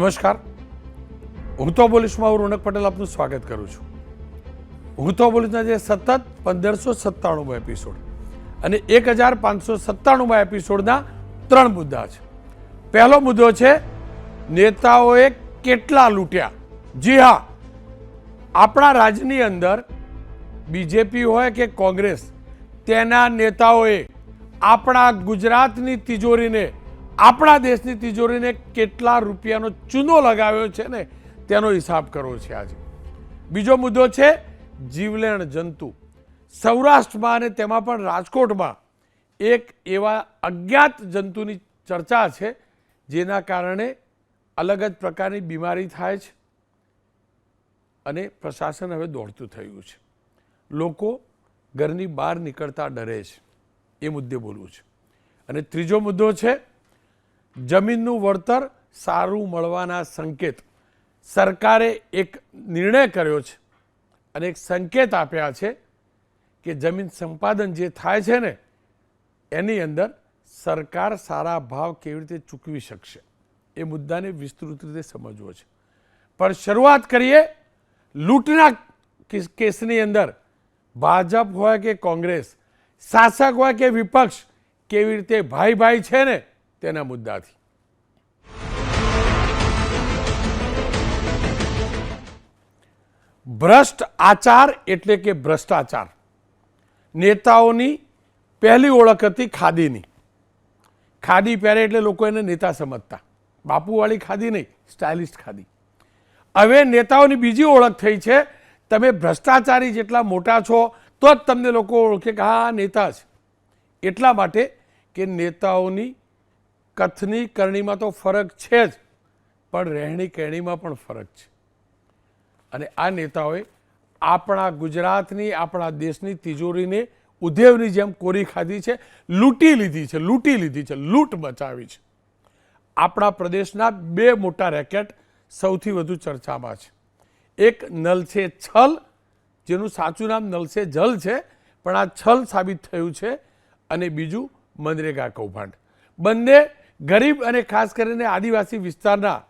નમસ્કાર, હું તો બોલીશમાં હું રોનક પટેલ આપનું સ્વાગત કરું છું. હું તો બોલીશના જે સતત 1597મો એપિસોડ અને 1597મા એપિસોડના 3 મુદ્દા છે. પહેલો મુદ્દો છે નેતાઓએ કેટલા લૂંટ્યા. જી હા, આપણા રાજ્યની અંદર બીજેપી હોય કે કોંગ્રેસ, તેના નેતાઓએ આપણા ગુજરાતની તિજોરીને, આપણા દેશની તિજોરીને કેટલા રૂપિયાનો ચૂનો લગાવ્યો છે ને તેનો હિસાબ કરવો છે આજે. બીજો મુદ્દો છે જીવલેણ જંતુ. સૌરાષ્ટ્રમાં અને તેમાં પણ રાજકોટમાં એક એવા અજ્ઞાત જંતુની ચર્ચા છે જેના કારણે અલગ જ પ્રકારની બીમારી થાય છે અને પ્રશાસન હવે દોડતું થયું છે. લોકો ઘરની બહાર નીકળતા ડરે છે. એ મુદ્દે બોલવું છે. અને ત્રીજો મુદ્દો છે જમીનનું વળતર સારું મળવાના સંકેત. સરકારે એક નિર્ણય કર્યો છે અને એક સંકેત આપ્યા છે કે જમીન સંપાદન જે થાય છે ને એની અંદર સરકાર સારા ભાવ કેવી રીતે ચૂકવી શકશે. એ મુદ્દાને વિસ્તૃત રીતે સમજવો છે. પણ શરૂઆત કરીએ લૂંટના કેસની અંદર. ભાજપ હોય કે કોંગ્રેસ, શાસક હોય કે વિપક્ષ, કેવી રીતે ભાઈ ભાઈ છે ને તેના મુદ્દાથી. ભ્રષ્ટ આચાર એટલે કે ભ્રષ્ટાચાર. નેતાઓની પહેલી ઓળખ હતી ખાદીની. ખાદી પહેરે એટલે લોકો એને નેતા સમજતા. બાપુવાળી ખાદી નહીં, સ્ટાઇલિસ્ટ ખાદી. હવે નેતાઓની બીજી ઓળખ થઈ છે, તમે ભ્રષ્ટાચારી જેટલા મોટા છો તો જ તમને લોકો ઓળખે કે હા નેતા છે. એટલા માટે કે નેતાઓની કથની કરણીમાં તો ફરક છે જ, પણ રહેણી કહેણીમાં પણ ફરક છે. અને આ નેતાઓએ આપણા ગુજરાતની, આપણા દેશની તિજોરીને ઉધેવની જેમ કોરી ખાધી છે, લૂંટી લીધી છે, લૂંટ મચાવી છે. આપણા પ્રદેશના 2 મોટા રેકેટ સૌથી વધુ ચર્ચામાં છે. એક નલ સે છલ, જેનું સાચું નામ નલ સે જલ છે, પણ આ છલ સાબિત થયું છે. અને બીજું મનરેગા કૌભાંડ. બંને ગરીબ અને ખાસ કરીને આદિવાસી વિસ્તારના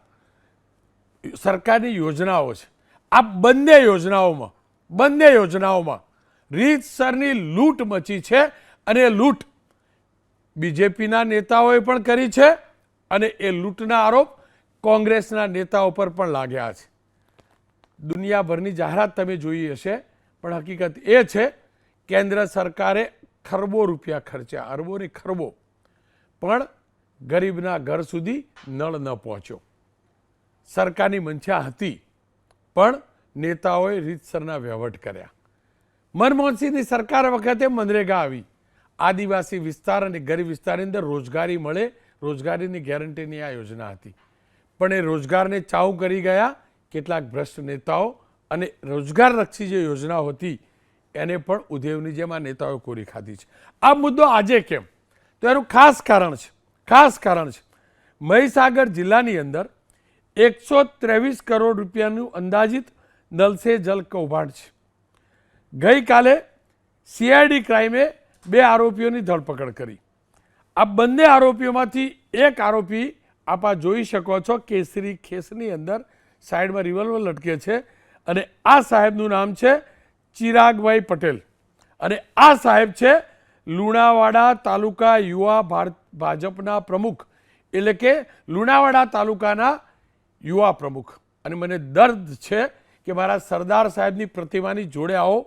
સરકારની યોજનાઓ છે. આ બંને યોજનાઓમાં રીતસરની લૂંટ મચી છે અને લૂંટ બીજેપીના નેતાઓએ પણ કરી છે અને એ લૂંટના આરોપ કોંગ્રેસના નેતાઓ પર પણ લાગ્યા છે. દુનિયાભરની જાહેરાત તમે જોઈ હશે, પણ હકીકત એ છે કેન્દ્ર સરકારે ખરબો રૂપિયા ખર્ચ્યા, અરબો ને ખરબો, પણ ગરીબના ઘર સુધી નળ ન પહોંચ્યો. સરકારની મંશા હતી પણ નેતાઓએ રીતસરના વહીવટ કર્યા. મનમોહનસિંહની સરકાર વખતે મનરેગા આવી. આદિવાસી વિસ્તાર અને ગરીબ વિસ્તારની અંદર રોજગારી મળે, રોજગારીની ગેરંટીની આ યોજના હતી. પણ એ રોજગારને ચાઉ કરી ગયા કેટલાક ભ્રષ્ટ નેતાઓ, અને રોજગારલક્ષી જે યોજનાઓ હતી એને પણ ઉધેવની જેમ આ નેતાઓએ કોરી ખાધી છે. આ મુદ્દો આજે કેમ? તો એનું ખાસ કારણ છે મહીસાગર જિલ્લાની અંદર 123 કરોડ રૂપિયાનું અંદાજિત નલ સે જલ કૌભાંડ છે. ગઈકાલે CID ક્રાઇમે 2 આરોપીઓની ધરપકડ કરી. આ બંને આરોપીઓમાંથી એક આરોપી આપ જોઈ શકો છો કેસરી ખેસની અંદર સાઈડમાં રિવોલ્વર લટકે છે, અને આ સાહેબનું નામ છે ચિરાગભાઈ પટેલ. અને આ સાહેબ છે લુણાવાડા તાલુકા યુવા ભાજપના પ્રમુખ, એટલે કે લુણાવાડા તાલુકાના યુવા પ્રમુખ. અને મને દર્દ છે કે મારા સરદાર સાહેબની પ્રતિમાની જોડે આવો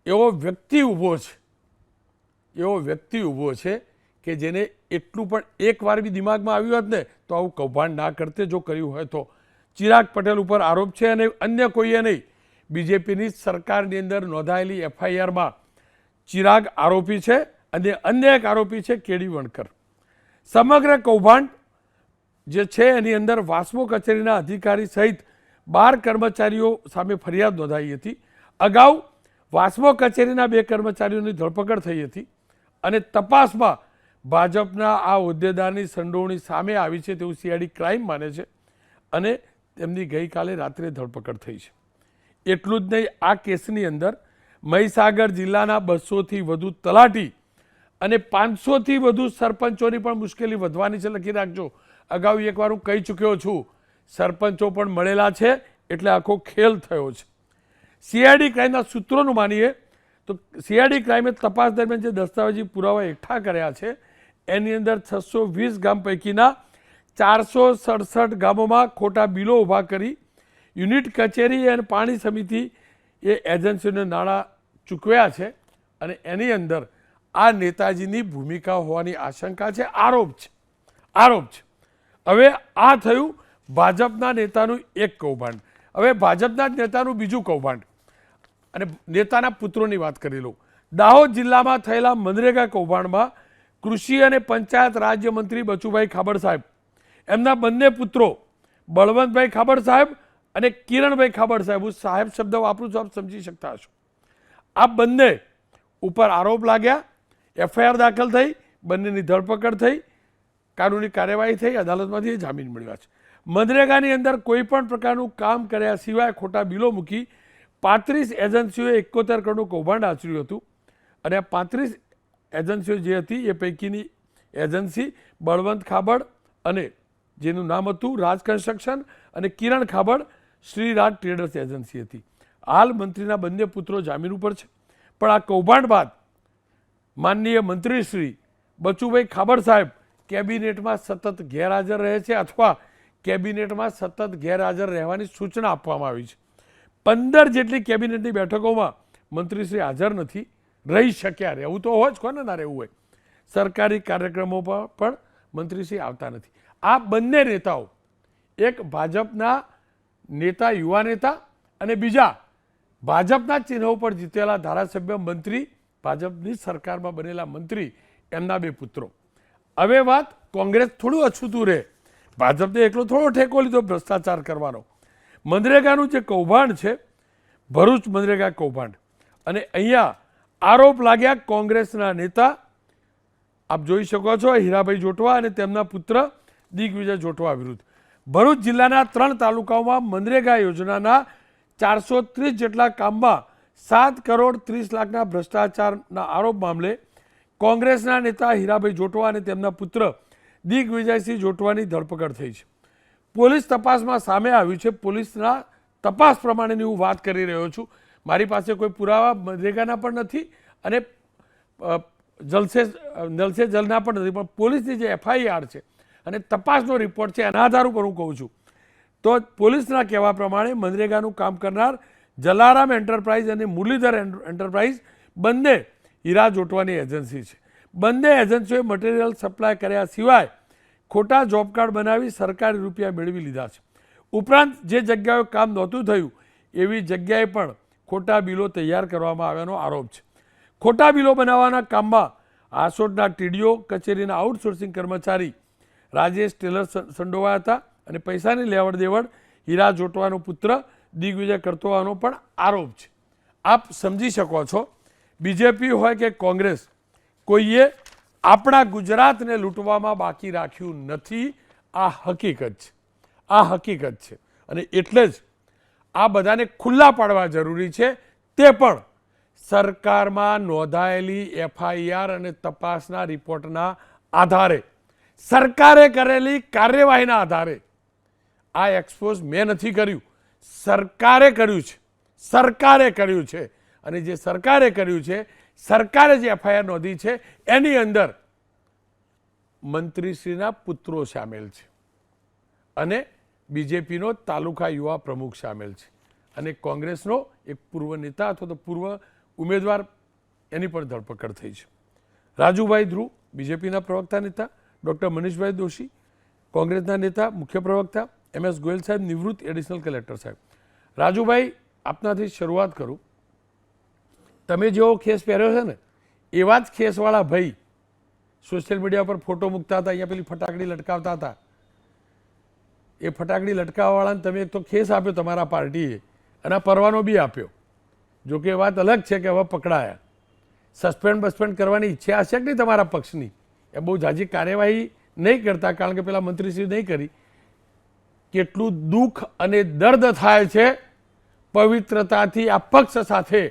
એવો વ્યક્તિ ઊભો છે કે જેને એટલું પણ એકવાર બી દિમાગમાં આવ્યું હોત ને તો આવું કૌભાંડ ના કરતે, જો કર્યું હોય તો. ચિરાગ પટેલ ઉપર આરોપ છે અને અન્ય કોઈએ નહીં. બીજેપીની સરકારની અંદર નોંધાયેલી FIRમાં ચિરાગ આરોપી છે અને અન્ય એક આરોપી છે કેડી વણકર. સમગ્ર કૌભાંડ જે છે એની અંદર વાસ્મો કચેરીના અધિકારી સહિત 12 કર્મચારીઓ સામે ફરિયાદ નોંધાઈ હતી. અગાઉ વાસ્મો કચેરીના 2 કર્મચારીઓની ધરપકડ થઈ હતી અને તપાસમાં ભાજપના આ હોદ્દેદારની સંડોવણી સામે આવી છે તેવું CID ક્રાઇમ માને છે અને તેમની ગઈકાલે રાત્રે ધરપકડ થઈ છે. એટલું જ નહીં, આ કેસની અંદર મહીસાગર જિલ્લાના 200થી વધુ તલાટી અને 500થી વધુ સરપંચોની પણ મુશ્કેલી વધવાની છે, લખી રાખજો. અગાઉ એકવાર હું કહી ચૂક્યો છું, સરપંચો પણ મળેલા છે, એટલે આખો ખેલ થયો છે. સીઆઈડી ક્રાઇમના સૂત્રોનું માનીએ તો સીઆઈડી ક્રાઇમે તપાસ દરમિયાન જે દસ્તાવેજી પુરાવા એકઠા કર્યા છે એની અંદર 620 ગામ પૈકીના 467 ગામોમાં ખોટા બિલો ઊભા કરી યુનિટ કચેરી અને પાણી સમિતિ એ એજન્સીઓને નાણાં ચૂકવ્યા છે અને એની અંદર આ નેતાજીની ભૂમિકા હોવાની આશંકા છે, આરોપ છે. હવે આ થયું ભાજપના નેતાનું એક કૌભાંડ. હવે ભાજપના જ નેતાનું બીજું કૌભાંડ અને નેતાના પુત્રોની વાત કરી લઉં. દાહોદ જિલ્લામાં થયેલા મનરેગા કૌભાંડમાં કૃષિ અને પંચાયત રાજ્યમંત્રી બચુભાઈ ખાબડ સાહેબ, એમના બંને પુત્રો બળવંતભાઈ ખાબડ સાહેબ અને કિરણભાઈ ખાબડ સાહેબ, હું સાહેબ શબ્દ વાપરું છું, આપ સમજી શકતા હશો. આ બંને ઉપર આરોપ લાગ્યા, એફઆઈઆર દાખલ થઈ, બંનેની ધરપકડ થઈ, કાનૂની કાર્યવાહી થઈ, અદાલતમાંથી જામીન મળ્યા છે. મનરેગાની અંદર કોઈ પણ પ્રકારનું કામ કર્યા સિવાય ખોટા બિલો મૂકી 35 એજન્સીઓએ 71 કરોડનું કૌભાંડ આચર્યું હતું અને આ 35 એજન્સીઓ જે હતી એ પૈકીની એજન્સી બળવંત ખાબડ અને જેનું નામ હતું રાજ કન્સ્ટ્રક્શન અને કિરણ ખાબડ શ્રીરાજ ટ્રેડર્સ એજન્સી હતી. હાલ મંત્રીના બંને પુત્રો જામીન ઉપર છે, પણ આ કૌભાંડ બાદ માનનીય મંત્રી શ્રી બચુભાઈ ખાબડ સાહેબ કેબિનેટમાં સતત ગેરહાજર રહે છે અથવા કેબિનેટમાં સતત ગેરહાજર રહેવાની સૂચના આપવામાં આવી છે. 15 જેટલી કેબિનેટની બેઠકોમાં મંત્રીશ્રી હાજર નથી રહી શક્યા. રહેવું તો હોય જ, કોને ના રહેવું હોય. સરકારી કાર્યક્રમો પર પણ મંત્રીશ્રી આવતા નથી. આ બંને નેતાઓ, એક ભાજપના નેતા, યુવા નેતા અને બીજા ભાજપના ચિહ્નો પર જીતેલા ધારાસભ્ય, મંત્રી, ભાજપની સરકારમાં બનેલા મંત્રી, એમના બે પુત્રો. હવે વાત કોંગ્રેસ થોડું અછૂતું રહે, ભાજપને એકલો થોડો ઠેકો લીધો ભ્રષ્ટાચાર કરવાનો. મનરેગાનું જે કૌભાંડ છે, ભરૂચ મનરેગા કૌભાંડ, અને અહીંયા આરોપ લાગ્યા કોંગ્રેસના નેતા, આપ જોઈ શકો છો, હીરાભાઈ જોટવા અને તેમના પુત્ર દિગ્વિજય જોટવા વિરુદ્ધ. ભરૂચ જિલ્લાના 3 તાલુકાઓમાં મનરેગા યોજનાના 430 જેટલા કામમાં 7 કરોડ 30 લાખના ભ્રષ્ટાચારના આરોપ મામલે કોંગ્રેસના નેતા હીરાભાઈ જોટવા અને તેમના પુત્ર દિગ્વિજયસિંહ જોટવાની ધરપકડ થઈ છે. પોલીસ તપાસમાં સામે આવ્યું છે, પોલીસના તપાસ પ્રમાણેની હું વાત કરી રહ્યો છું, મારી પાસે કોઈ પુરાવા મનરેગાના પણ નથી અને નલસે જલના પણ નથી, પણ પોલીસની જે એફઆઈઆર છે અને તપાસનો રિપોર્ટ છે એના આધાર ઉપર હું કહું છું. તો પોલીસના કહેવા પ્રમાણે મનરેગાનું કામ કરનાર જલારામ એન્ટરપ્રાઇઝ અને મુરલીધર એન્ટરપ્રાઇઝ બંને હીરા જોટવાની એજન્સી છે. બંને એજન્સીઓએ મટીરિયલ સપ્લાય કર્યા સિવાય ખોટા જોબ કાર્ડ બનાવી સરકારી રૂપિયા મેળવી લીધા છે. ઉપરાંત જે જગ્યાએ કામ નહોતું થયું એવી જગ્યાએ પણ ખોટા બિલો તૈયાર કરવામાં આવ્યાનો આરોપ છે. ખોટા બિલો બનાવવાના કામમાં આસોડના ટીડીઓ કચેરીના આઉટસોર્સિંગ કર્મચારી રાજેશ ટેલર સંડોવાયા હતા અને પૈસાની લેવડ દેવડ હીરા જોટવાનો પુત્ર દિગ્વિજય કરતો હોવાનો પણ આરોપ છે. આપ સમજી શકો છો, બીજેપી હોય કે કોંગ્રેસ, કોઈએ આપણા ગુજરાતને લૂંટવામાં બાકી રાખ્યું નથી. આ હકીકત છે, આ હકીકત છે અને એટલે જ આ બધાને ખુલ્લા પાડવા જરૂરી છે, તે પણ સરકારમાં નોંધાયેલી એફઆઈઆર અને તપાસના રિપોર્ટના આધારે, સરકારે કરેલી કાર્યવાહીના આધારે. આ એક્સપોઝ મેં નથી કર્યું, સરકારે કર્યું છે, સરકારે કર્યું છે અને જે સરકારે કર્યું છે, સરકારે જે એફઆઈઆર નોંધી છે એની અંદર મંત્રીશ્રીના પુત્રો સામેલ છે અને બીજેપીનો તાલુકા યુવા પ્રમુખ સામેલ છે અને કોંગ્રેસનો એક પૂર્વ નેતા અથવા તો પૂર્વ ઉમેદવાર, એની પણ ધરપકડ થઈ છે. રાજુભાઈ ધ્રુવ બીજેપીના પ્રવક્તા નેતા, ડૉક્ટર મનીષભાઈ દોશી કોંગ્રેસના નેતા, મુખ્ય પ્રવક્તા, MS ગોયલ સાહેબ નિવૃત્ત એડિશનલ કલેક્ટર સાહેબ. રાજુભાઈ, આપનાથી શરૂઆત કરું. તમે જેવો ખેસ પહેર્યો છે ને એવા જ ખેસવાળા ભાઈ સોશિયલ મીડિયા પર ફોટો મૂકતા હતા, અહીંયા પેલી ફટાકડી લટકાવતા હતા. એ ફટાકડી લટકાવવાવાળાને તમે એક તો ખેસ આપ્યો તમારા પાર્ટીએ અને પરવાનો બી આપ્યો. જોકે વાત અલગ છે કે હવે પકડાયા. સસ્પેન્ડ કરવાની ઈચ્છા હશે કે નહીં તમારા પક્ષની? એ બહુ ઝાઝી કાર્યવાહી નહીં કરતા, કારણ કે પેલા મંત્રીશ્રી નહીં કરી. કેટલું દુઃખ અને દર્દ થાય છે પવિત્રતાથી આ પક્ષ સાથે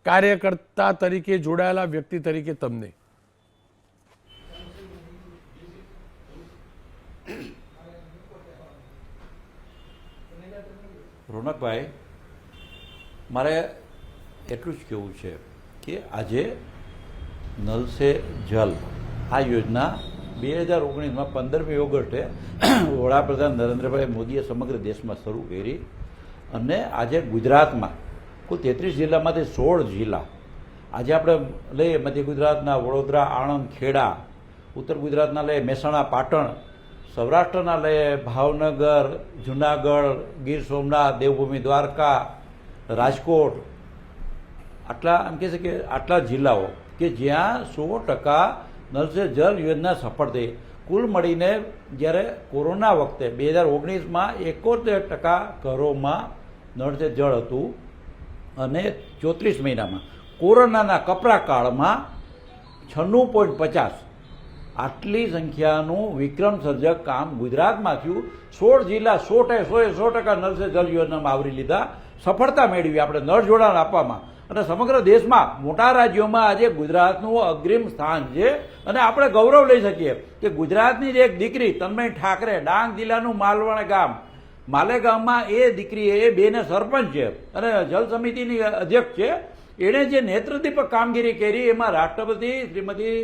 કાર્યકર્તા તરીકે જોડાયેલા વ્યક્તિ તરીકે તમને. રોનકભાઈ, મારે એટલું જ કહેવું છે કે આજે નલ સે જલ આ યોજના 2019માં 15મી ઓગસ્ટે વડાપ્રધાન નરેન્દ્રભાઈ મોદીએ સમગ્ર દેશમાં શરૂ કરી અને આજે ગુજરાતમાં કુલ 33 જિલ્લામાંથી 16 જિલ્લા આજે આપણે લઈએ મધ્ય ગુજરાતના વડોદરા, આણંદ, ખેડા, ઉત્તર ગુજરાતના લઈએ મહેસાણા, પાટણ, સૌરાષ્ટ્રના લઈએ ભાવનગર, જુનાગઢ, ગીર સોમનાથ, દેવભૂમિ દ્વારકા, રાજકોટ, આટલા એમ કહે છે કે આટલા જિલ્લાઓ કે જ્યાં 100% નલ સે જલ યોજના સફળ થઈ. કુલ મળીને જ્યારે કોરોના વખતે 2019માં 71% ઘરોમાં નળ સે જળ હતું અને 34 મહિનામાં કોરોનાના કપરા કાળમાં 96.50 આટલી સંખ્યાનું વિક્રમ સર્જક કામ ગુજરાતમાં થયું. 16 જિલ્લા 100% નળ સે જલ યોજનામાં આવરી લીધા, સફળતા મેળવી આપણે નળ જોડાણ આપવામાં. અને સમગ્ર દેશમાં મોટા રાજ્યોમાં આજે ગુજરાતનું અગ્રીમ સ્થાન છે અને આપણે ગૌરવ લઈ શકીએ કે ગુજરાતની જ એક દીકરી તન્મય ઠાકરે ડાંગ જિલ્લાનું માલવણ ગામ માલેગામમાં એ દીકરી એ બેને સરપંચ છે અને જલ સમિતિની અધ્યક્ષ છે. એણે જે નેતૃદીપક કામગીરી કરી એમાં રાષ્ટ્રપતિ શ્રીમતી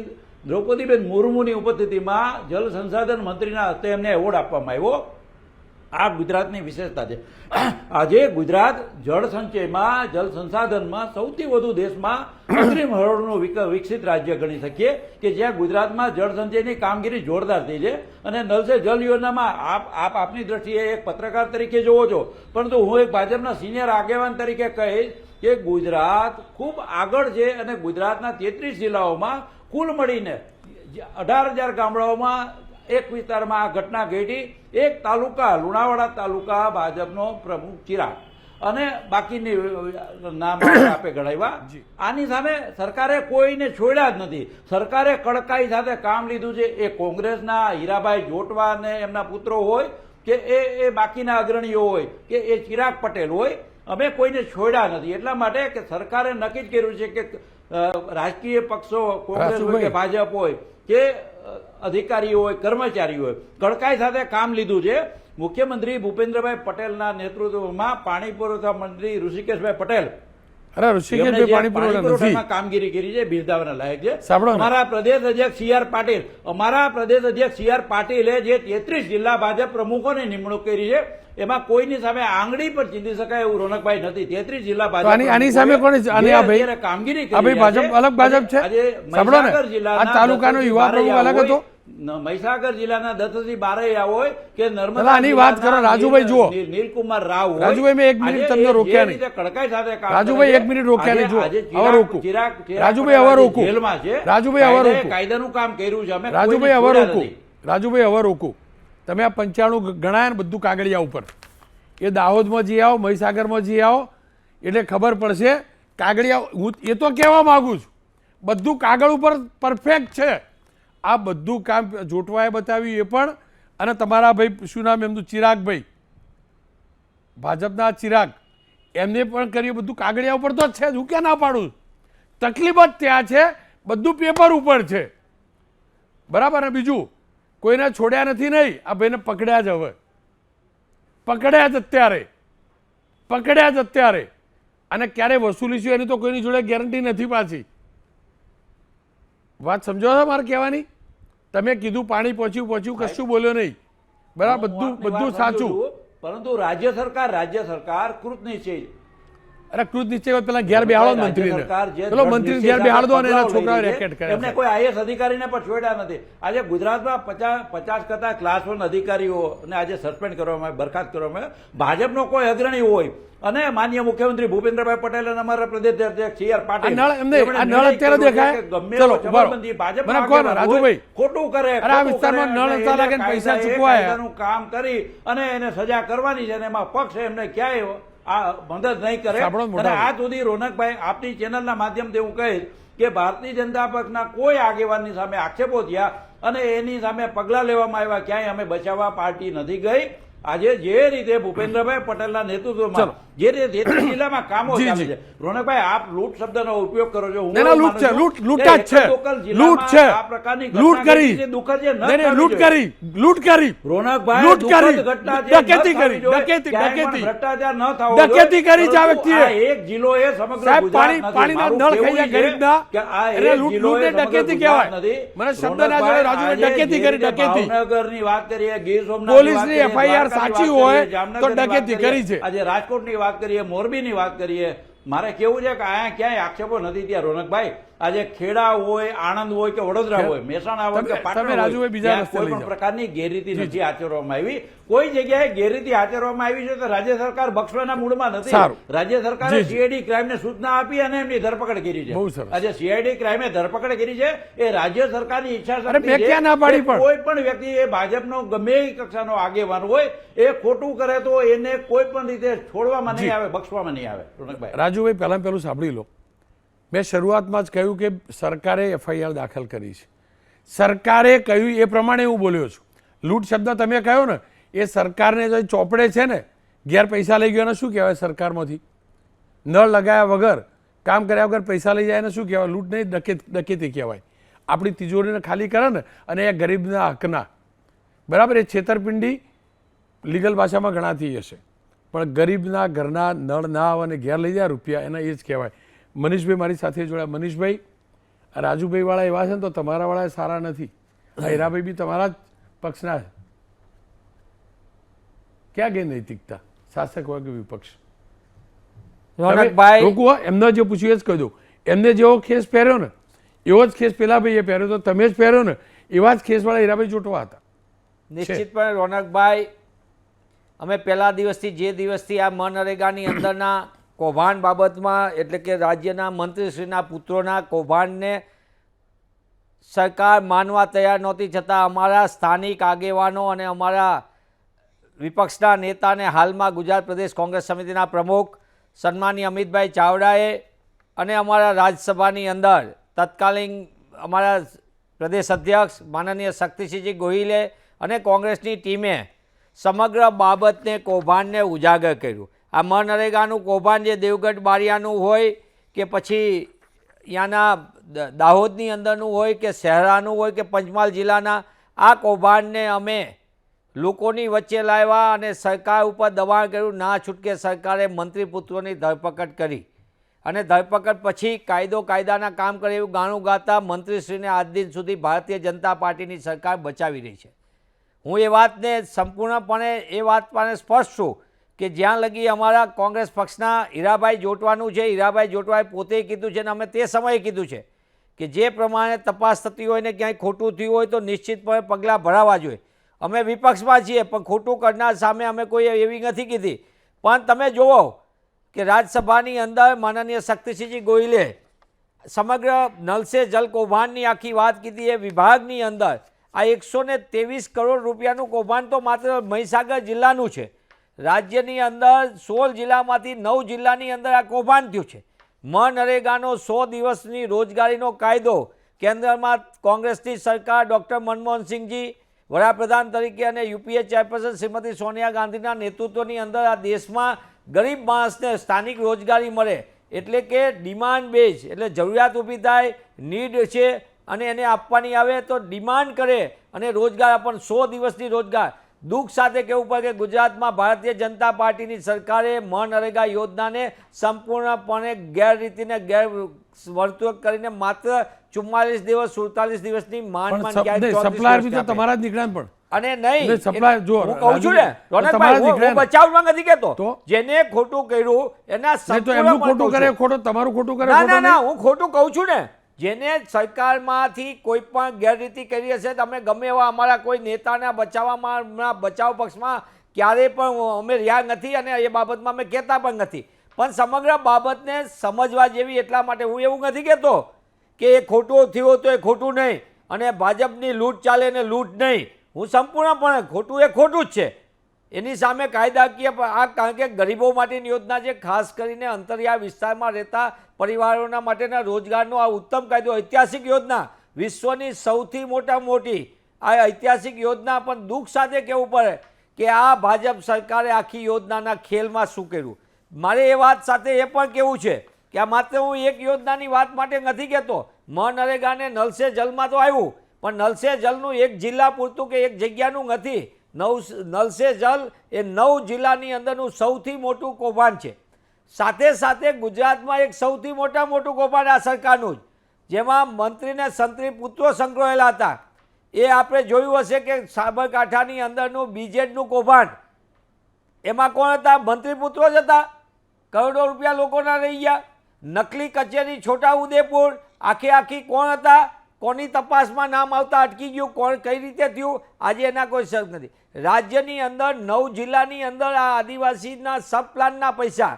દ્રૌપદીબેન મુર્મુની ઉપસ્થિતિમાં જલ સંસાધન મંત્રીના હસ્તે એમને એવોર્ડ આપવામાં આવ્યો. આ ગુજરાતની વિશેષતા છે. આજે ગુજરાત જળ સંચયમાં, જલ સંસાધનમાં સૌથી વધુ દેશમાં અગ્રીમ હરોળનું વિકસિત રાજ્ય ગણી શકીએ કે જ્યાં ગુજરાતમાં જળ સંચયની કામગીરી જોરદાર થઈ છે. અને નલ સે જલ યોજનામાં આપની દ્રષ્ટિએ એક પત્રકાર તરીકે જોવો છો, પરંતુ હું એક ભાજપના સિનિયર આગેવાન તરીકે કહીશ કે ગુજરાત ખૂબ આગળ છે અને ગુજરાતના 33 જિલ્લાઓમાં કુલ મળીને 18,000 ગામડાઓમાં એક વિસ્તારમાં આ ઘટના ઘટી. એક તાલુકા લુણાવાડા તાલુકા ભાજપનો પ્રમુખ ચિરાગ અને બાકીની નામ આપે ગણાવ્યા. આની સામે સરકારે કોઈને છોડ્યા જ નથી. સરકારે કડકાઈ સાથે કામ લીધું છે. એ કોંગ્રેસના હીરાભાઈ જોટવા અને એમના પુત્રો હોય કે એ બાકીના અગ્રણીઓ હોય કે એ ચિરાગ પટેલ હોય, અમે કોઈને છોડ્યા નથી. એટલા માટે કે સરકારે નક્કી જ કર્યું છે કે રાજકીય પક્ષો કોંગ્રેસ હોય કે ભાજપ હોય કે અધિકારીઓ હોય, કર્મચારીઓ હોય, કડકાઈ સાથે કામ લીધું છે. મુખ્યમંત્રી ભૂપેન્દ્રભાઈ પટેલના નેતૃત્વમાં પાણી પુરવઠા મંત્રી ઋષિકેશભાઈ પટેલ કામગીરી કરી છે, બિરદાવવાના લાયક છે. અમારા પ્રદેશ અધ્યક્ષ સી.આર. પાટીલે જે 33 જિલ્લા ભાજપ પ્રમુખોની નિમણૂક કરી છે એમાં કોઈની સામે આંગળી પર ચીંધી શકાય એવું રોનકભાઈ નથી. 33 જિલ્લા ભાજપ આની સામે કોની કામગીરી ભાજપ અલગ ભાજપ છે. મહીસાગર જિલ્લાના તાલુકાનો યુવા પ્રમુખ અલગ હતો. મહીસાગર જિલ્લાના દત્તસિંહ બારૈયા હોય કે નર્મદા આની વાત કરો રાજુભાઈ, જુઓ નીલકુમાર રાવ હોય. રાજુભાઈ મેં 1 મિનિટ તમને રોક્યા નહીં. કડકાઈ સાથે રાજુભાઈ 1 મિનિટ રોક્યા નહીં. જુઓ હવે રોકું રાજુભાઈ, હવે રોકું જેલમાં છે. રાજુભાઈ, હવે રોકું કાયદાનું કામ કર્યું છે અમે. રાજુભાઈ હવે રોકું. રાજુભાઈ હવે રોકું. તમે આ 95 ગણાયા ને બધું કાગળિયા ઉપર, એ દાહોદમાં જઈ આવો, મહીસાગરમાં જઈ આવો એટલે ખબર પડશે. કાગળિયા હું એ તો કહેવા માંગુ છું, બધું કાગળ ઉપર પરફેક્ટ છે. આ બધું કામ જોટવાએ બતાવ્યું એ પણ, અને તમારા ભાઈ શું નામ એમનું, ચિરાગભાઈ, ભાજપના ચિરાગ, એમને પણ કર્યું. બધું કાગળિયા ઉપર તો છે જ, હું ક્યાં ના પાડું. તકલીફ જ ત્યાં છે, બધું પેપર ઉપર છે, બરાબર ને. બીજું કોઈને છોડ્યા નથી નહીં. આ ભાઈને પકડ્યા જ, હવે પકડ્યા જ અત્યારે. અને ક્યારે વસૂલીશું એની તો કોઈની જોડે ગેરંટી નથી પાછી. વાત સમજો છો મારે કહેવાની? તમે કીધું પાણી પહોંચ્યું, કશું બોલ્યો નહીં, બરાબર, બધું સાચું. પરંતુ રાજ્ય સરકાર કૃતનિશ્ચય. અરે કૃતનિશ્ચય પેલા ઘેર બેહાડો મંત્રીને, પેલો મંત્રી ઘેર બેહાડો અને એના છોકરાઓ રેકેટ કરે. એમને કોઈ આઈએસ અધિકારીને પણ છોડ્યા નથી. આજે ગુજરાતમાં 50 કરતા ક્લાસ 1 અધિકારીઓને આજે સસ્પેન્ડ કરવામાં, બરખાસ્ત કરવામાં. ભાજપનો કોઈ અગ્રણી હોય અને માનનીય મુખ્યમંત્રી ભૂપેન્દ્રભાઈ પટેલ અને અમારા પ્રદેશ અધ્યક્ષ સી.આર. પાટીલ અત્યારે દેખાય. રાજુભાઈ ખોટું કરે, આ વિસ્તારમાં નળ નતા લાગે, પૈસા ચૂકવાયા, કામ કરી અને એને સજા કરવાની છે અને એમાં પક્ષ એમને ક્યાંય આ મદદ નહીં કરે. અને આ સુધી રોનકભાઈ, આપની ચેનલના માધ્યમથી હું કહીશ કે ભારતીય જનતા પક્ષના કોઈ આગેવાનની સામે આક્ષેપો થયા અને એની સામે પગલાં લેવામાં આવ્યા, ક્યાંય અમે બચાવવા પાર્ટી નથી ગઈ. આજે જે રીતે ભૂપેન્દ્રભાઈ પટેલના નેતૃત્વમાં જે તે જિલ્લામાં કામો જી, ચાલે જી. છે. રોનકભાઈ, આપ લૂંટ શબ્દનો ઉપયોગ કરો છો. હું ના, ના, એવું લૂંટ માનું છે, છું લૂંટ કે જ છે. એકલ જિલ્લામાં લૂંટ છે. આ પ્રકારની લૂંટ ઘટના કરી. ઘટી છે, દુઃખદ છે, ન નહીં, નહીં, થવી લૂંટ જોઈએ. કરી, લૂંટ કરી. રોનકભાઈ, લૂંટ કરી. દુઃખદ ઘટના છે, ન ડકેતી થવી કરી, જોઈએ. ડકેતી, ક્યાંય પણ ડકેતી. ભ્રષ્ટાચાર ન થવો જોઈએ. ડકેતી કરી છે આ પરંતુ વ્યક્તિએ. આ એક જિલ્લો એ સમગ્ર સાહેબ, ગુજરાત પાણી- નથી. પાણીના મારું નળ કહેવું ખાઈ જાય છે ગરીબના. કે આ એને એક લૂંટ- જિલ્લો એ લૂંટને સમગ્ર ડકેતી ગુજરાત કહેવાય. નથી. મને શબ્દ ના જોડે રાજુભાઈ રોનકભાઈ, ડકેતી કરી, આજે જે રીતે ડકેતી. ભાવનગરની વાત કરીએ, ગીર સોમનાથની પોલીસની વાત કરીએ, FIR દ્વારકાની સાચી વાત હોય કરીએ, જામનગરની તો વાત ડકેતી કરીએ, કરી છે. આજે રાજકોટની વાત કરીએ, મોરબીની વાત કરીએ, મારે કેવું છે કે અહીંયા ક્યાંય આક્ષેપો નથી ત્યાં. રોનકભાઈ, આજે ખેડા હોય, આણંદ હોય કે વડોદરા હોય, મહેસાણા હોય કે તમે- પાટણ તમે હોય, રાજુભાઈ બીજા ત્યાં રસ્તે કોઈ લઈ પણ જાઓ. પ્રકારની ગેરરીતિ નથી આચરવામાં આવી. કોઈ જગ્યાએ ગેરરીતિ આચરવામાં આવી છે તો રાજ્ય સરકાર બક્ષવાના મૂડમાં નથી. સારું. રાજ્ય સરકારે જી, જી. સીઆઈડી ક્રાઇમને સૂચના આપી અને એમની ધરપકડ કરી છે. બહુ સરસ. આજે સીઆઈડી ક્રાઇમે ધરપકડ કરી છે એ રાજ્ય સરકારની ઈચ્છા અરે, મેં ક્યાં ના પાડી પણ? કોઈ પણ વ્યક્તિ એ ભાજપનો ગમે એ કક્ષાનો આગેવાન હોય એ ખોટું કરે તો એને કોઈ પણ રીતે છોડવામાં નહીં આવે, બક્ષવામાં નહીં આવે. રોનકભાઈ, રાજુભાઈ, પહેલાં પહેલું સાંભળી લો. મેં શરૂઆતમાં જ કહ્યું કે સરકારે FIR દાખલ કરી છે. સરકારે કહ્યું એ પ્રમાણે હું બોલ્યો છું. લૂંટ શબ્દ તમે કહ્યો ને, એ સરકારને જો ચોપડે છે ને, ઘેર પૈસા લઈ ગયો એને શું કહેવાય? સરકારમાંથી નળ લગાવ્યા વગર, કામ કર્યા વગર પૈસા લઈ જાય એને શું કહેવાય? લૂંટ નહીં, ડકેતી કહેવાય. આપણી તિજોરીને ખાલી કરે ને, અને એ ગરીબના હકના, બરાબર, એ છેતરપિંડી લીગલ ભાષામાં ગણાતી હશે, પણ ગરીબના ઘરના નળ ના આવે અને ઘેર લઈ જાય રૂપિયા, એના એ જ કહેવાય. મનીષભાઈ મારી સાથે જોડાયા. મનીષભાઈ, આ રાજુભાઈ વાળા એવા છે ને તો તમારા વાળા સારા નથી. આ હીરાભાઈ બી તમારા જ પક્ષના છે. ક્યાં ગઈ નૈતિકતા, શાસક હોય કે વિપક્ષ? રોનકભાઈ, રોકવો, એમને જે પૂછ્યું એ જ કહી દઉં. એમને જેવો ખેસ પહેર્યો ને એવો જ ખેસ પેલા ભાઈએ પહેર્યો, તો તમે જ પહેર્યો ને એવા જ ખેસવાળા હીરાભાઈ ચોટવા હતા. નિશ્ચિતપણે રોનકભાઈ, અમે પહેલા દિવસથી જે દિવસથી આ મનરેગાની અંદરના કૌભાંડ બાબતમાં, એટલે કે રાજ્યના મંત્રીશ્રીના પુત્રોના કૌભાંડને સરકાર માનવા તૈયાર નહોતી, છતાં અમારા સ્થાનિક આગેવાનો અને અમારા વિપક્ષના નેતાને, હાલમાં ગુજરાત પ્રદેશ કોંગ્રેસ સમિતિના પ્રમુખ સન્માનીય અમિતભાઈ ચાવડાએ અને અમારા રાજ્યસભાની અંદર તત્કાલીન અમારા પ્રદેશ અધ્યક્ષ માનનીય શક્તિસિંહજી ગોહિલે અને કોંગ્રેસની ટીમે સમગ્ર બાબતને, કૌભાંડને ઉજાગર કર્યું. આ મનરેગાનું કૌભાંડ જે દેવગઢ બારિયાનું હોય કે પછી ત્યાંના દાહોદની અંદરનું હોય કે શહેરાનું હોય કે પંચમહાલ જિલ્લાના, આ કૌભાંડને અમે લોકોની વચ્ચે લાવ્યા અને સરકાર ઉપર દબાણ કર્યું. ના છૂટકે સરકારે મંત્રીપુત્રોની ધરપકડ કરી અને ધરપકડ પછી કાયદાના કામ કરે એવું ગાણું ગાતા મંત્રીશ્રીને આજ દિન સુધી ભારતીય જનતા પાર્ટીની સરકાર બચાવી રહી છે. હું એ વાતને સંપૂર્ણપણે એ વાત પર સ્પષ્ટ છું કે જ્યાં લગી અમારા કોંગ્રેસ પક્ષના હીરાભાઈ જોટવાનું છે, હીરાભાઈ જોટવાએ પોતે કીધું છે અને અમે તે સમયે કીધું છે કે જે પ્રમાણે તપાસ થતી હોય ને ક્યાંય ખોટું થયું હોય તો નિશ્ચિતપણે પગલાં ભરાવા જોઈએ. અમે વિપક્ષમાં છીએ પણ ખોટું કરનાર સામે અમે કોઈ એવી નથી કીધી. પણ તમે જુઓ કે રાજ્યસભાની અંદર માનનીય શક્તિસિંહજી ગોહિલે સમગ્ર નલ સે જલ કૌભાંડની આખી વાત કીધી. એ વિભાગની અંદર આ 123 કરોડ રૂપિયાનું કૌભાંડ તો માત્ર મહીસાગર જિલ્લાનું છે. રાજ્યની અંદર 16 જિલ્લામાંથી 9 જિલ્લાની અંદર આ કૌભાંડ થયું છે. મનરેગાનો 100 દિવસની રોજગારીનો કાયદો કેન્દ્રમાં કોંગ્રેસની સરકાર, ડૉક્ટર મનમોહનસિંહજી વડાપ્રધાન તરીકે અને યુપીએ ચેરપર્સન શ્રીમતી સોનિયા ગાંધીના નેતૃત્વની અંદર આ દેશમાં ગરીબ માણસને સ્થાનિક રોજગારી મળે, એટલે કે ડિમાન્ડ બેઝ, એટલે જરૂરિયાત ઊભી થાય, નીડ છે અને એને આપવાની આવે તો ડિમાન્ડ કરે અને રોજગાર આપણને 100 દિવસની રોજગાર. દુઃખ સાથે કહેવું પડે કે ગુજરાતમાં ભારતીય જનતા પાર્ટીની સરકારે મનરેગા યોજનાને સંપૂર્ણપણે ગેરરીતિને ગેરવર્તણૂક કરીને માત્ર 44 દિવસ 47 દિવસની માંડ સપ્લાયર બી તો તમારા જ નીકળ્યા પણ. અને નહીં, સપ્લાયર જો હું કહું છું ને રોનકભાઈ, હું બચાવમાં નથી કહેતો. જેને ખોટું કર્યું એના એમનું ખોટું કરે ખોટું, તમારું ખોટું કરે ના ના, હું ખોટું કહું છું ને. જેને સરકારમાંથી કોઈ પણ ગેરરીતિ કરી હશે, તમે ગમે એવા અમારા કોઈ નેતાના બચાવવામાં, બચાવ પક્ષમાં ક્યારેય પણ અમે રહ્યા નથી અને એ બાબતમાં અમે કહેતા પણ નથી. પણ સમગ્ર બાબતને સમજવા જેવી, એટલા માટે હું એવું નથી કહેતો કે એ ખોટું થયું તો એ ખોટું નહીં અને ભાજપની લૂંટ ચાલે ને લૂંટ નહીં. હું સંપૂર્ણપણે ખોટું એ ખોટું જ છે, એની સામે કાયદાકીય આ, કારણ કે ગરીબો માટેની યોજના છે, ખાસ કરીને અંતરિયાળ વિસ્તારમાં રહેતા પરિવારોના માટેના રોજગારનો આ ઉત્તમ કાયદો, ઐતિહાસિક યોજના, વિશ્વની સૌથી મોટી આ ઐતિહાસિક યોજના. પણ દુઃખ સાથે કહેવું પડે કે આ ભાજપ સરકારે આખી યોજનાના ખેલમાં શું કર્યું. મારે એ વાત સાથે એ પણ કહેવું છે કે આ માત્ર હું એક યોજનાની વાત માટે નથી કહેતો. મનરેગા ને નલ સે જલમાં તો આવ્યું, પણ નલ સે જલનું એક જિલ્લા પૂરતું કે એક જગ્યાનું નથી. નલ સે જલ એ 9 જિલ્લાની અંદરનું સૌથી મોટું કૌભાંડ છે. સાથે સાથે ગુજરાતમાં એક સૌથી મોટું કૌભાંડ આ સરકારનું જ, જેમાં મંત્રી ને સંત્રી પુત્રો સંકળાયેલા હતા. એ આપણે જોયું હશે કે સાબરકાંઠાની અંદરનું બીજેડનું કૌભાંડ, એમાં કોણ હતા? મંત્રી પુત્રો જ હતા. કરોડો રૂપિયા લોકોના રહી ગયા. નકલી કચેરી છોટાઉદેપુર આખી કોણ હતા? કોની તપાસમાં નામ આવતા અટકી ગયું? કોણ કઈ રીતે થયું? આજે એના કોઈ શક નથી. રાજ્યની અંદર 9 જિલ્લાની અંદર આ આદિવાસીના સબ પ્લાનના પૈસા,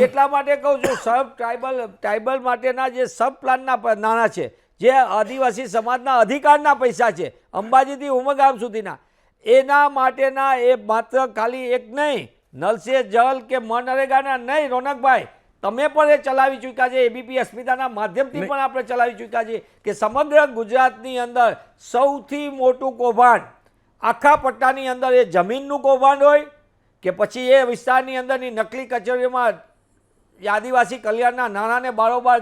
એટલા માટે કહું છું, ટ્રાઇબલ માટેના જે સબ પ્લાનના નાણાં છે, જે આદિવાસી સમાજના અધિકારના પૈસા છે, અંબાજીથી ઉમરગામ સુધીના, એના માટેના એ માત્ર ખાલી એક નહીં, નલ સે જલ કે મનરેગાના નહીં, રોનકભાઈ તમે પણ એ ચલાવી ચૂક્યા છે. એબીપી અસ્મિતાના માધ્યમથી પણ આપણે ચલાવી ચૂક્યા છીએ કે સમગ્ર ગુજરાતની અંદર સૌથી મોટું કૌભાંડ આખા પટ્ટાની અંદર એ જમીનનું કૌભાંડ હોય કે પછી એ વિસ્તારની અંદરની નકલી કચેરીઓમાં આદિવાસી કલ્યાણના નાણાંને બારોબાર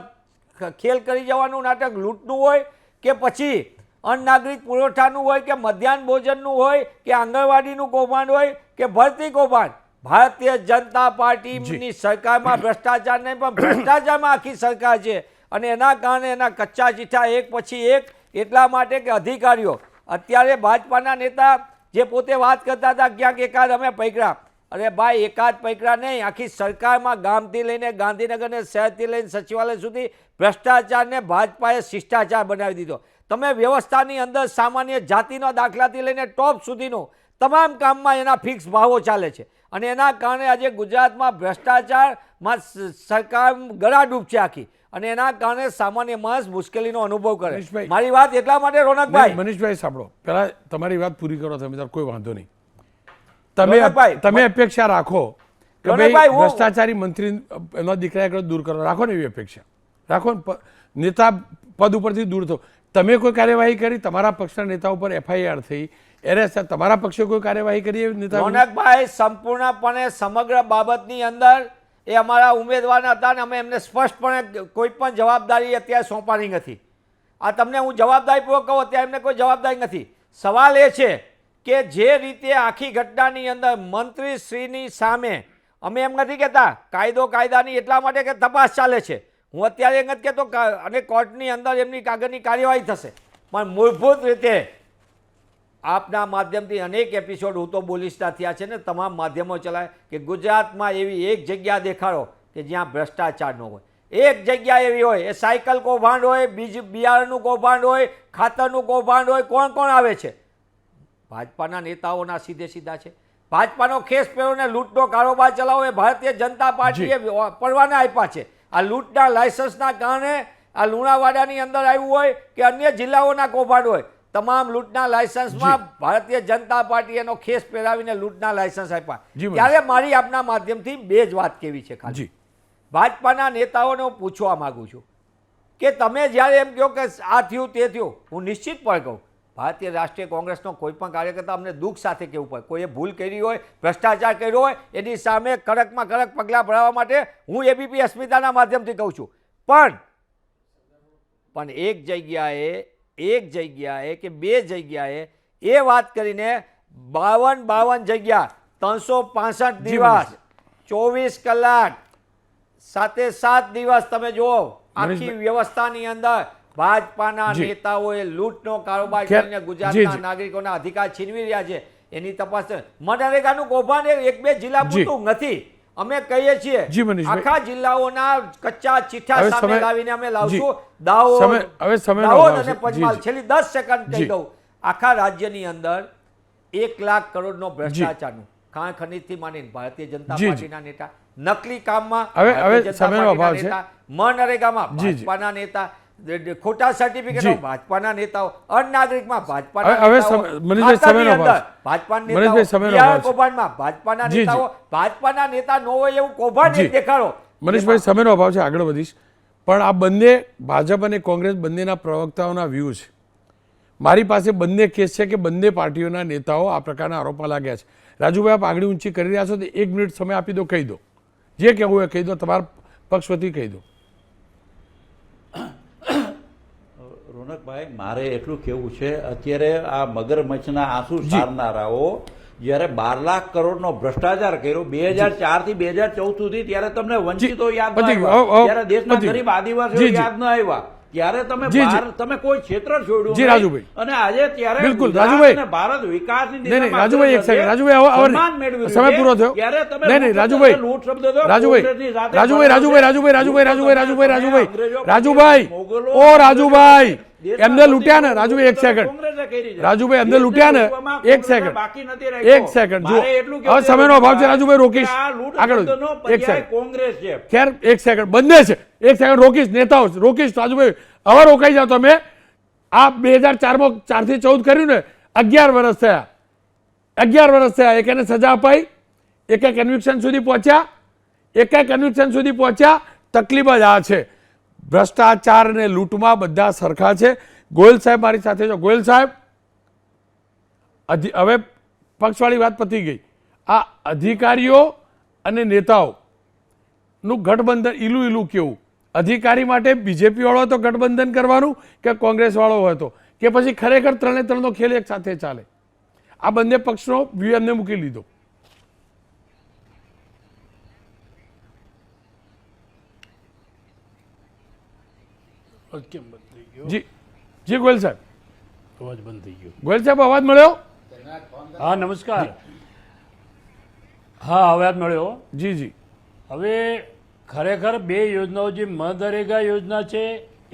ખેલ કરી જવાનું નાટક લૂંટનું હોય કે પછી અન્નનાગરિક પુરવઠાનું હોય કે મધ્યાહન ભોજનનું હોય કે આંગણવાડીનું કૌભાંડ હોય કે ભરતી કૌભાંડ. ભારતીય જનતા પાર્ટીની સરકારમાં ભ્રષ્ટાચાર નહીં પણ ભ્રષ્ટાચારમાં આખી સરકાર છે. અને એના કારણે એના કચ્ચા ચીઠા એક પછી એક, એટલા માટે કે અધિકારીઓ અત્યારે ભાજપાના નેતા જે પોતે વાત કરતા હતા ક્યાંક એકાદ અમે પૈકરા, અરે ભાઈ એકાદ પૈકરા નહીં, આખી સરકારમાં ગામથી લઈને ગાંધીનગરને શહેરથી લઈને સચિવાલય સુધી ભ્રષ્ટાચારને ભાજપાએ શિષ્ટાચાર બનાવી દીધો. તમે વ્યવસ્થાની અંદર સામાન્ય જાતિનો દાખલાથી લઈને ટોપ સુધીનું તમામ કામમાં એના ફિક્સ ભાવો ચાલે છે. અને એના કારણે આજે ગુજરાતમાં ભ્રષ્ટાચારમાં સરકાર ગળાડૂબ છે આખી, અને એના કારણે સામાન્ય માણસ મુશ્કેલીનો અનુભવ કરે. મારી વાત એટલા માટે રોનકભાઈ, મનીષભાઈ સાંભળો, પહેલા તમારી વાત પૂરી કરો તમે, કોઈ વાંધો નહીં. તમે અપેક્ષા રાખો કે ભાઈ ભ્રષ્ટાચારી મંત્રી એમના દીકરા એકલો દૂર કરો, રાખો ને એવી અપેક્ષા રાખો ને, નેતા પદ ઉપરથી દૂર થો. તમે કોઈ કાર્યવાહી કરી? તમારા પક્ષના નેતા ઉપર FIR થઈ, એરેસ્ટ, તમારા પક્ષે કોઈ કાર્યવાહી કરી? રોનકભાઈ સંપૂર્ણપણે સમગ્ર બાબતની અંદર એ અમારા ઉમેદવાર હતા ને અમે એમને સ્પષ્ટપણે કોઈ પણ જવાબદારી અત્યારે સોંપવાની નથી. આ તમને હું જવાબદારીપૂર્વક કહું, અત્યારે એમને કોઈ જવાબદારી નથી. સવાલ એ છે કે જે રીતે આખી ઘટનાની અંદર મંત્રીશ્રીની સામે અમે એમ નથી કહેતા કાયદાની એટલા માટે કે તપાસ ચાલે છે, હું અત્યારે એમ નથી કહેતો અને કોર્ટની અંદર એમની કાગળની કાર્યવાહી થશે, પણ મૂળભૂત રીતે આપના માધ્યમથી અનેક એપિસોડ હું તો બોલીશના થયા છે ને, તમામ માધ્યમો ચલાવે કે ગુજરાતમાં એવી એક જગ્યા દેખાડો કે જ્યાં ભ્રષ્ટાચાર ન હોય. એક જગ્યા એવી હોય, એ સાયકલ કૌભાંડ હોય, બિયારણનું કૌભાંડ હોય, ખાતરનું કૌભાંડ હોય, કોણ કોણ આવે છે? ભાજપાના નેતાઓના સીધા છે. ભાજપાનો ખેસ પહેરોને લૂંટનો કારોબાર ચલાવો એ ભારતીય જનતા પાર્ટીએ પરવાના આપ્યા છે. આ લૂંટના લાયસન્સના કારણે આ લુણાવાડાની અંદર આવ્યું હોય કે અન્ય જિલ્લાઓના કૌભાંડ હોય, તમામ લૂંટના લાયસન્સમાં ભારતીય જનતા પાર્ટી એનો ખેસ પહેરાવીને લૂંટના લાયસન્સ આપ્યા. ત્યારે મારી આપના માધ્યમથી બે જ વાત કેવી છે ખાલી, ભાજપાના નેતાઓને હું પૂછવા માંગુ છું કે તમે જ્યારે એમ કહો કે આ થયું તે થયું, હું નિશ્ચિત પણ કહું ભારતીય રાષ્ટ્રીય કોંગ્રેસનો કોઈ પણ કાર્યકર્તા અમને દુઃખ સાથે કહેવું પડે, કોઈએ ભૂલ કરી હોય, ભ્રષ્ટાચાર કર્યો હોય, એની સામે કડકમાં કડક પગલાં ભરાવવા માટે હું એબીપી અસ્મિતાના માધ્યમથી કહું છું. પણ એક જગ્યાએ કે બે જગ્યાએ એ વાત કરીને 52 જગ્યા 365 દિવસ 24 કલાક 7 દિવસ તમે જુઓ આખી વ્યવસ્થાની અંદર ભાજપાના નેતાઓએ લૂંટનો કારોબાર કરીને ગુજરાતના નાગરિકોના અધિકાર છીનવી રહ્યા છે. એની તપાસ. મનરેગાનું કૌભાંડ એક બે જિલ્લા પૂરતું નથી, અમે કહીએ છીએ આખા જિલ્લાઓના કચ્ચા ચીઠા સામે લાવીને અમે લાવશું. દાહોદ અને પંચમહાલ, છેલ્લી 10 સેકન્ડ કહી દઉં, આખા રાજ્યની અંદર 1 લાખ કરોડનો ભ્રષ્ટાચારનું ખાણ ખનીજથી માંડીને ભારતીય જનતા પાર્ટીના નેતા, નકલી કામમાં મનરેગામાં ભાજપાના નેતા, ખોટા સર્ટિફિકેટ ભાજપાના નેતાઓ, અનાગરિકમાં ભાજપાના નેતા ન હોય એવું કૌભાંડ દેખાડો. મનીષભાઈ સમયનો અભાવ છે, આગળ વધીશ, પણ આ બંને ભાજપ અને કોંગ્રેસ બંનેના પ્રવક્તાઓના વ્યૂ છે. મારી પાસે બંને કેસ છે કે બંને પાર્ટીઓના નેતાઓ આ પ્રકારના આરોપમાં લાગ્યા છે. રાજુભાઈ, આપ આગળ ઊંચી કરી રહ્યા છો તો 1 મિનિટ સમય આપી દો, કહી દો જે કહેવું હોય કહી દો, તમારા પક્ષ વતી કહી દો. રોનકભાઈ, મારે એટલું કહેવું છે, અત્યારે આ મગરમચ્છના આંસુ સારનારાઓ જ્યારે 12 લાખ કરોડનો ભ્રષ્ટાચાર કર્યો 2004 થી 2014 સુધી, ત્યારે તમને વંચિતો યાદ ન આવ્યા, ત્યારે દેશના ગરીબ આદિવાસીઓ યાદ ન આવ્યા, ત્યારે તમે કોઈ ક્ષેત્ર છોડ્યું જી રાજુભાઈ, અને આજે ત્યારે બિલકુલ રાજુભાઈ, ભારત વિકાસની નહીં રાજુભાઈ એક સેકન્ડ, રાજુભાઈ સમય પૂરો થયો, નહીં રાજુભાઈ, રાજુભાઈ એમને લૂંટ્યા ને, રાજુભાઈ એક સેકન્ડ, રાજુભાઈ એમને લૂંટ્યા ને, એક સેકન્ડ જુઓ, હવે સમયનો અભાવ છે રાજુભાઈ, રોકીશ આગળ, એક સેકન્ડ કોંગ્રેસ છે, ખેર એક સેકન્ડ બંને છે, એક સેકન્ડ રોકીશ, નેતાઓ રોકીશ, રાજુભાઈ હવે રોકાઈ જાઓ તમે. આ 2004માં 4 થી 14 કર્યું ને, 11 વર્ષ થયા, 11 વર્ષ થયા, એક એને સજા અપાઈ, એક કન્વિક્શન સુધી પહોંચ્યા, તકલીફ જ આ છે. ભ્રષ્ટાચાર અને લૂંટમાં બધા સરખા છે. ગોયલ સાહેબ મારી સાથે છો. ગોયલ સાહેબ, હવે પક્ષવાળી વાત પતી ગઈ. આ અધિકારીઓ અને નેતાઓનું ગઠબંધન ઈલું કેવું? અધિકારી માટે બીજેપી વાળો તો ગઠબંધન કરવાનું કે કોંગ્રેસ વાળો હોય તો, કે પછી ખરેખર 3-3નો ખેલ એક સાથે ચાલે? આ બંને પક્ષનો વ્યૂહ એમને મૂકી લીધો. જી જી ગોયલ સાહેબ, અવાજ બંધ થઈ ગયો. ગોયલ સાહેબ અવાજ મળ્યો? હા નમસ્કાર. હા અવાજ મળ્યો. જી જી. હવે ખરેખર 2 યોજનાઓ, જે મનરેગા યોજના છે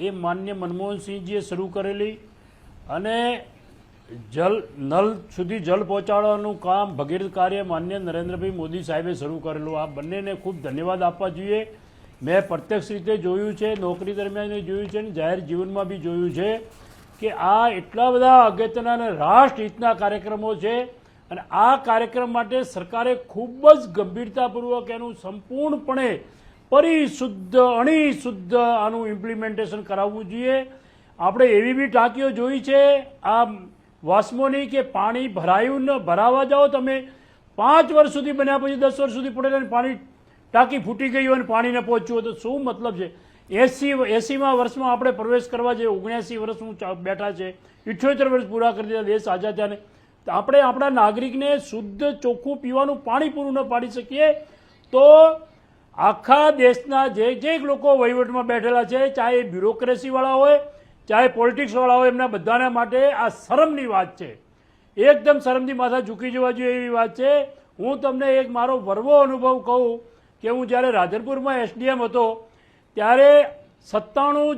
એ માન્ય મનમોહનસિંહજીએ શરૂ કરેલી, અને નલ સુધી જલ પહોંચાડવાનું કામ ભગીરથ કાર્ય માન્ય નરેન્દ્રભાઈ મોદી સાહેબે શરૂ કરેલું. આ બંનેને ખૂબ ધન્યવાદ આપવા જોઈએ. મેં પ્રત્યક્ષ રીતે જોયું છે, નોકરી દરમિયાન જોયું છે, અને જાહેર જીવનમાં બી જોયું છે કે આ એટલા બધા અગત્યના અને રાષ્ટ્રહિતના કાર્યક્રમો છે, અને આ કાર્યક્રમ માટે સરકારે ખૂબ જ ગંભીરતાપૂર્વક એનું સંપૂર્ણપણે પરિશુદ્ધ અણિશુદ્ધ આનું ઇમ્પ્લિમેન્ટેશન કરાવવું જોઈએ. આપણે એવી બી ટાંકીઓ જોઈ છે આ વાસ્મોની કે પાણી ભરાયું ન ભરાવા જાઓ તમે, 5 વર્ષ સુધી બન્યા પછી 10 વર્ષ સુધી પડેલા પાણી ટાંકી ફૂટી ગઈ હોય અને પાણીને પહોંચ્યું હોય તો શું મતલબ છે? 80મા વર્ષમાં આપણે પ્રવેશ કરવા જે 79 વર્ષ બેઠા છે, 78 વર્ષ પૂરા કરી દીધા દેશ આઝાદ થયાને, આપણે આપણા નાગરિકને શુદ્ધ ચોખ્ખું પીવાનું પાણી પૂરું ન પાડી શકીએ તો આખા દેશના જે લોકો વહીવટમાં બેઠેલા છે, ચાહે બ્યુરોક્રેસીવાળા હોય ચાહે પોલિટિક્સવાળા હોય, એમના બધાના માટે આ શરમની વાત છે. એકદમ શરમથી માથા ઝૂકી જવા જોઈએ એવી વાત છે. હું તમને એક મારો વરવો અનુભવ કહું કે હું જ્યારે રાધનપુરમાં એસડીએમ હતો ત્યારે 97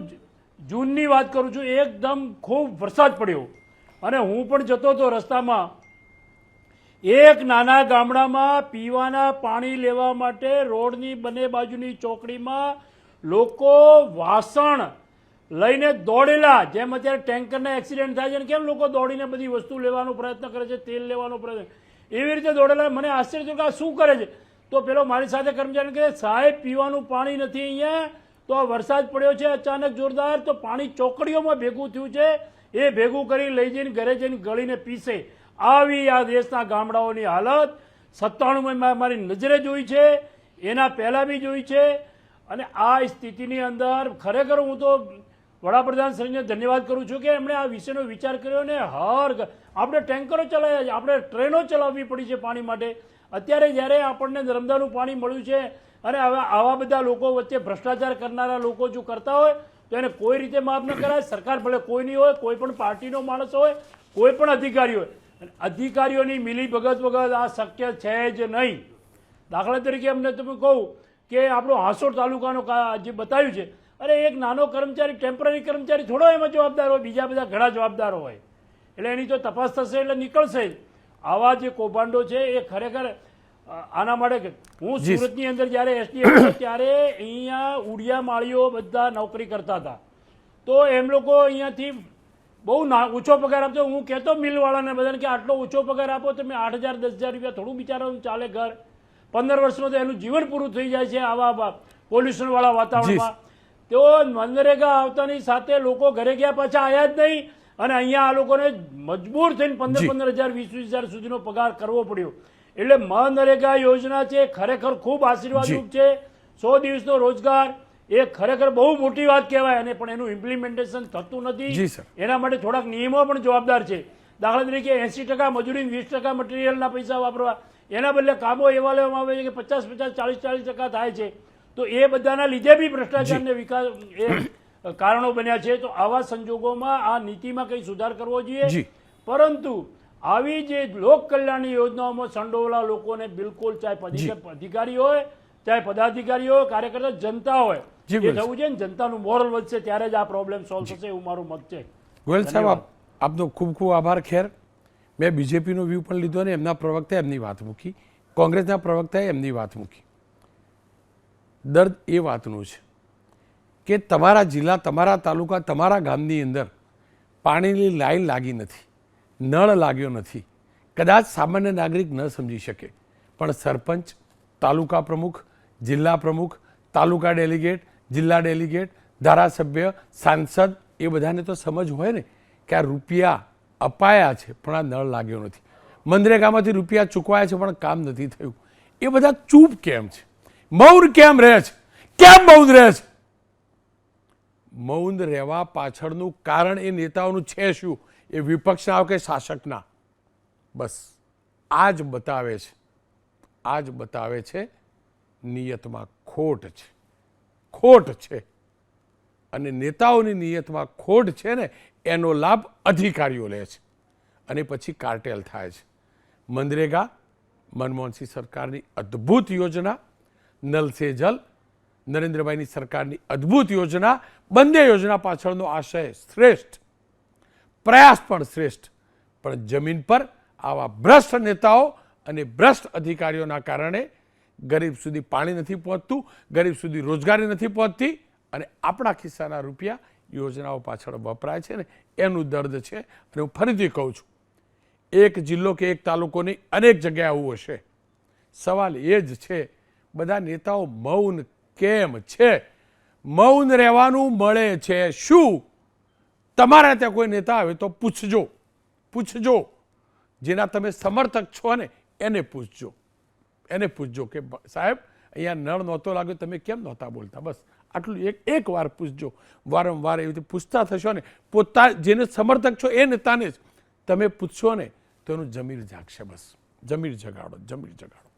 જૂનની વાત કરું છું, એકદમ ખૂબ વરસાદ પડ્યો અને હું પણ જતો હતો રસ્તામાં. એક નાના ગામડામાં પીવાના પાણી લેવા માટે રોડની બંને બાજુની ચોકડીમાં લોકો વાસણ લઈને દોડેલા, જેમ અત્યારે ટેન્કરના એક્સિડન્ટ થાય છે ને કેમ લોકો દોડીને બધી વસ્તુ લેવાનો પ્રયત્ન કરે છે, તેલ લેવાનો પ્રયત્ન, એવી રીતે દોડેલા. મને આશ્ચર્ય થયું કે આ શું કરે છે? તો પેલો મારી સાથે કર્મચારી કહે, સાહેબ પીવાનું પાણી નથી અહીંયા, તો આ વરસાદ પડ્યો છે અચાનક જોરદાર, તો પાણી ચોકડીઓમાં ભેગું થયું છે, એ ભેગું કરી લઈ જઈને ઘરે જઈને ગળીને પીશે. આવી આ દેશના ગામડાઓની હાલત 97માં મારી નજરે જોઈ છે, એના પહેલાં બી જોઈ છે. અને આ સ્થિતિની અંદર ખરેખર હું તો વડાપ્રધાન શ્રીને ધન્યવાદ કરું છું કે એમણે આ વિષયનો વિચાર કર્યો ને આપણે ટેન્કરો ચલાવ્યા છે, આપણે ટ્રેનો ચલાવવી પડી છે પાણી માટે. અત્યારે જ્યારે આપણને નર્મદાનું પાણી મળ્યું છે અને આવા બધા લોકો વચ્ચે ભ્રષ્ટાચાર કરનારા લોકો જો કરતા હોય તો એને કોઈ રીતે માફ ન કરાય. સરકાર ભલે કોઈની હોય, કોઈ પણ પાર્ટીનો માણસ હોય, કોઈ પણ અધિકારી હોય, અધિકારીઓની મિલી ભગત વગર આ શક્ય છે જ નહીં. દાખલા તરીકે અમને તમે કહું કે આપણો હાંસોડ તાલુકાનો જે બતાવ્યું છે, અરે એક નાનો કર્મચારી, ટેમ્પરરી કર્મચારી થોડો એમાં જવાબદાર હોય, બીજા બધા ઘણા જવાબદારો હોય, એટલે એની તો તપાસ થશે એટલે નીકળશે જ. આવા જે કૌભાંડો છે એ ખરેખર આના માટે હું સુરતની અંદર જ્યારે એસડીએમ ત્યારે અહીંયા ઉડિયા માળીઓ બધા નોકરી કરતા હતા, તો એમ લોકો અહીંયાથી બહુ ઓછો પગાર આપતો. હું કહેતો મિલવાળાને બધાને કે આટલો ઓછો પગાર આપો તમે, 8,000 10,000 રૂપિયા થોડું બિચારાનું ચાલે ઘર? 15 વર્ષમાં તો એનું જીવન પૂરું થઈ જાય છે આવા પોલ્યુશનવાળા વાતાવરણમાં. તેઓ મનરેગા આવતાની સાથે લોકો ઘરે ગયા પાછા આવ્યા જ નહીં, અને અહીંયા આ લોકોને મજબૂર થઈને 15,000 20,000 સુધીનો પગાર કરવો પડ્યો. એટલે મનરેગા યોજના છે ખરેખર ખૂબ આશીર્વાદરૂપ છે. 100 દિવસનો રોજગાર એ ખરેખર બહુ મોટી વાત કહેવાય, અને પણ એનું ઇમ્પ્લિમેન્ટેશન થતું જી નથી. સર. એના માટે થોડાક નિયમો પણ જવાબદાર છે. દાખલા તરીકે 80% મજૂરી, 20% મટીરિયલના પૈસા વાપરવા, એના બદલે કામો એવા લેવામાં આવે છે કે 50-50, 40-40% થાય છે. તો એ બધાના લીધે બી ભ્રષ્ટાચારને વિકાસ એ કારણો બન્યા છે. તો આવા સંજોગોમાં આ નીતિમાં કંઈ સુધાર કરવો જી. જોઈએ. પરંતુ આવી જે લોક કલ્યાણની યોજનાઓમાં સંડોવાયેલા લોકોને બિલકુલ, ચાહે અધિકારી હોય, ચાહે પદાધિકારી હોય, કાર્યકર્તા, જનતા હોય, જી, એ બિલકુલ. થવું છે ને જનતાનું મોરલ વધશે ત્યારે જ આ પ્રોબ્લેમ સોલ્વ થશે, એવું મારું મત છે. ગોયલ સાહેબ, આપનો ખૂબ ખૂબ આભાર. ખેર, મેં બીજેપીનો વ્યૂ પણ લીધો અને એમના પ્રવક્તાએ એમની વાત મૂકી, કોંગ્રેસના પ્રવક્તાએ એમની વાત મૂકી. દર્દ એ વાતનું છે કે તમારા જિલ્લા, તમારા તાલુકા, તમારા ગામની અંદર પાણીની લાઈન લાગી નથી, નળ લાગ્યો નથી. કદાચ સામાન્ય નાગરિક ન સમજી શકે, પણ સરપંચ, તાલુકા પ્રમુખ, જિલ્લા પ્રમુખ, તાલુકા ડેલિગેટ, જિલ્લા ડેલિગેટ, ધારાસભ્ય, સાંસદ, એ બધાને તો સમજ હોય ને કે આ રૂપિયા અપાયા છે પણ આ નળ લાગ્યો નથી, મનરેગામાંથી રૂપિયા ચૂકવાયા છે પણ કામ નથી થયું. એ બધા ચૂપ કેમ છે? મૌન કેમ રહે છે? કેમ મૌન રહે છે? મૌન રહેવા પાછળનું કારણ એ નેતાઓનું છે શું? એ વિપક્ષના કે શાસકના? બસ આ જ બતાવે છે, આ જ બતાવે છે નિયતમાં ખોટ છે, ખોટ છે. અને નેતાઓની નિયતમાં ખોટ છે ને, એનો લાભ અધિકારીઓ લે છે અને પછી કાર્ટેલ થાય છે. મનરેગા, મનમોહનસિંહ સરકારની અદ્ભુત યોજના, નલ સે જલ, નરેન્દ્રભાઈની સરકારની અદ્ભુત યોજના, બંને યોજના પાછળનો આશય શ્રેષ્ઠ, પ્રયાસ પણ શ્રેષ્ઠ. પણ જમીન પર આવા ભ્રષ્ટ નેતાઓ અને ભ્રષ્ટ અધિકારીઓના કારણે ગરીબ સુધી પાણી નથી પહોંચતું, ગરીબ સુધી રોજગારી નથી પહોંચતી, અને આપણા ખિસ્સાના રૂપિયા યોજનાઓ પાછળ વપરાય છે ને, એનું દર્દ છે. અને હું ફરીથી કહું છું, એક જિલ્લો કે એક તાલુકોની અનેક જગ્યાએ આવું હશે. સવાલ એ જ છે, બધા નેતાઓ મૌન કેમ છે? મૌન રહેવાનું મળે છે શું? તમારા ત્યાં કોઈ નેતા આવે તો પૂછજો, પૂછજો. જેના તમે સમર્થક છો ને એને પૂછજો, એને પૂછજો કે સાહેબ અહીંયા નળ નહોતો લાગ્યો, તમે કેમ નહોતા બોલતા? બસ આટલું એક વાર પૂછજો. વારંવાર એવી રીતે પૂછતા થશો ને, જેને સમર્થક છો એ નેતાને જ તમે પૂછશો ને, તો એનું જમીર જાગશે. બસ જમીર જગાડો, જમીર જગાડો.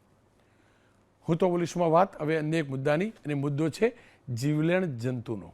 હું તો બોલીશમાં વાત હવે અન્ય એક મુદ્દાની, અને મુદ્દો છે જીવલેણ જંતુનો.